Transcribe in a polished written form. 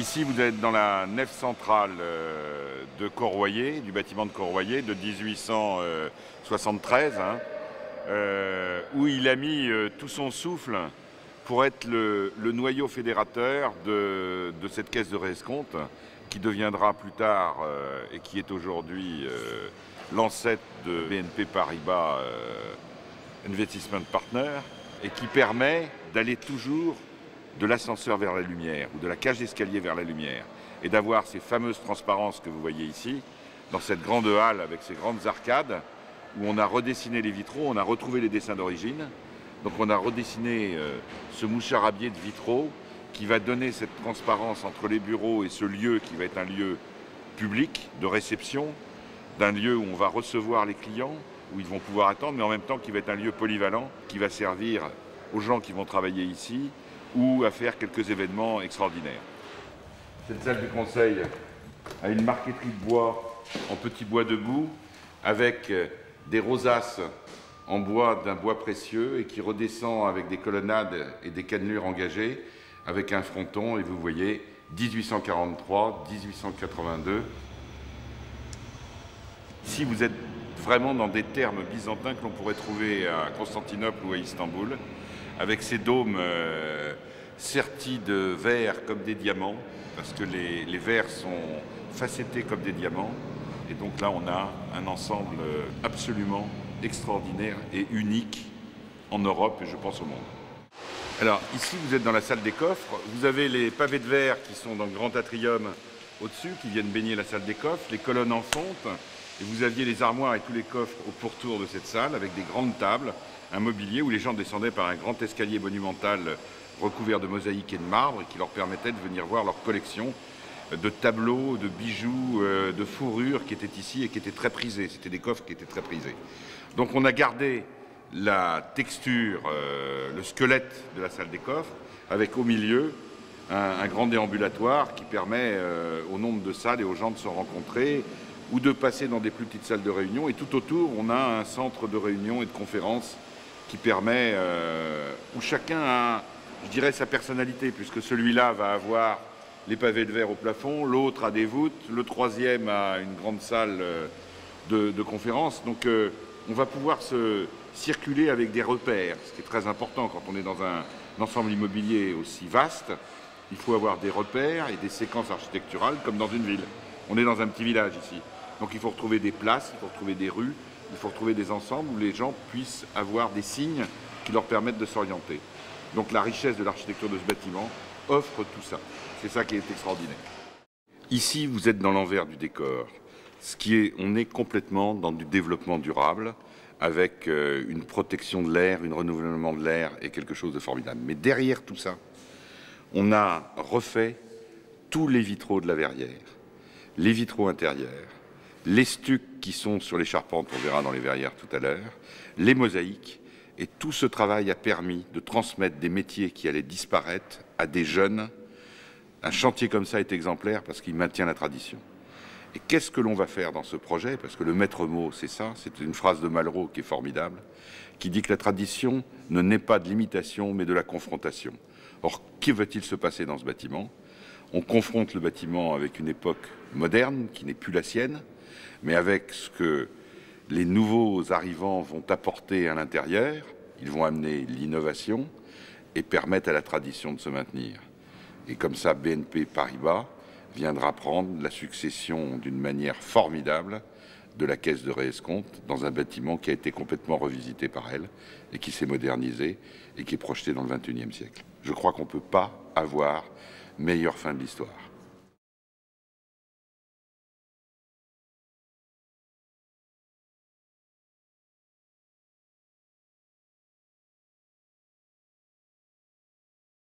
Ici, vous êtes dans la nef centrale de Corroyer, du bâtiment de Corroyer de 1873, où il a mis tout son souffle pour être le noyau fédérateur de cette caisse de réescompte, qui deviendra plus tard et qui est aujourd'hui l'ancêtre de BNP Paribas Investment Partners, et qui permet d'aller toujours de l'ascenseur vers la lumière ou de la cage d'escalier vers la lumière, et d'avoir ces fameuses transparences que vous voyez ici, dans cette grande halle avec ces grandes arcades, où on a redessiné les vitraux, on a retrouvé les dessins d'origine. Donc on a redessiné ce moucharabier de vitraux qui va donner cette transparence entre les bureaux et ce lieu qui va être un lieu public de réception, d'un lieu où on va recevoir les clients, où ils vont pouvoir attendre, mais en même temps qui va être un lieu polyvalent, qui va servir aux gens qui vont travailler ici ou à faire quelques événements extraordinaires. Cette salle du conseil a une marqueterie de bois en petit bois debout, avec des rosaces en bois d'un bois précieux et qui redescend avec des colonnades et des cannelures engagées, avec un fronton, et vous voyez 1843, 1882. Ici, vous êtes vraiment dans des termes byzantins que l'on pourrait trouver à Constantinople ou à Istanbul, avec ces dômes sertis de verre comme des diamants, parce que les verres sont facettés comme des diamants. Et donc là, on a un ensemble absolument extraordinaire et unique en Europe et je pense au monde. Alors ici, vous êtes dans la salle des coffres. Vous avez les pavés de verre qui sont dans le grand atrium au-dessus, qui viennent baigner la salle des coffres, les colonnes en fonte. Et vous aviez les armoires et tous les coffres au pourtour de cette salle, avec des grandes tables, un mobilier où les gens descendaient par un grand escalier monumental recouvert de mosaïques et de marbre, et qui leur permettait de venir voir leur collection de tableaux, de bijoux, de fourrures qui étaient ici et qui étaient très prisés. C'était des coffres qui étaient très prisés. Donc on a gardé la texture, le squelette de la salle des coffres, avec au milieu un grand déambulatoire qui permet au nombre de salles et aux gens de se rencontrer ou de passer dans des plus petites salles de réunion. Et tout autour, on a un centre de réunion et de conférence qui permet, où chacun a, je dirais, sa personnalité, puisque celui-là va avoir les pavés de verre au plafond, l'autre a des voûtes, le troisième a une grande salle de conférence. Donc on va pouvoir se circuler avec des repères, ce qui est très important quand on est dans un ensemble immobilier aussi vaste. Il faut avoir des repères et des séquences architecturales comme dans une ville. On est dans un petit village ici. Donc il faut retrouver des places, il faut retrouver des rues, il faut retrouver des ensembles où les gens puissent avoir des signes qui leur permettent de s'orienter. Donc la richesse de l'architecture de ce bâtiment offre tout ça. C'est ça qui est extraordinaire. Ici, vous êtes dans l'envers du décor. On est complètement dans du développement durable, avec une protection de l'air, un renouvellement de l'air et quelque chose de formidable. Mais derrière tout ça, on a refait tous les vitraux de la verrière, les vitraux intérieurs, les stucs qui sont sur les charpentes, on verra dans les verrières tout à l'heure, les mosaïques. Et tout ce travail a permis de transmettre des métiers qui allaient disparaître à des jeunes. Un chantier comme ça est exemplaire parce qu'il maintient la tradition. Et qu'est-ce que l'on va faire dans ce projet? Parce que le maître mot, c'est ça, c'est une phrase de Malraux qui est formidable, qui dit que la tradition ne naît pas de l'imitation, mais de la confrontation. Or, que va-t-il se passer dans ce bâtiment? On confronte le bâtiment avec une époque moderne, qui n'est plus la sienne, mais avec ce que les nouveaux arrivants vont apporter à l'intérieur. Ils vont amener l'innovation et permettre à la tradition de se maintenir. Et comme ça, BNP Paribas viendra prendre la succession d'une manière formidable de la caisse de réescompte dans un bâtiment qui a été complètement revisité par elle et qui s'est modernisé et qui est projeté dans le XXIe siècle. Je crois qu'on ne peut pas avoir meilleure fin de l'histoire.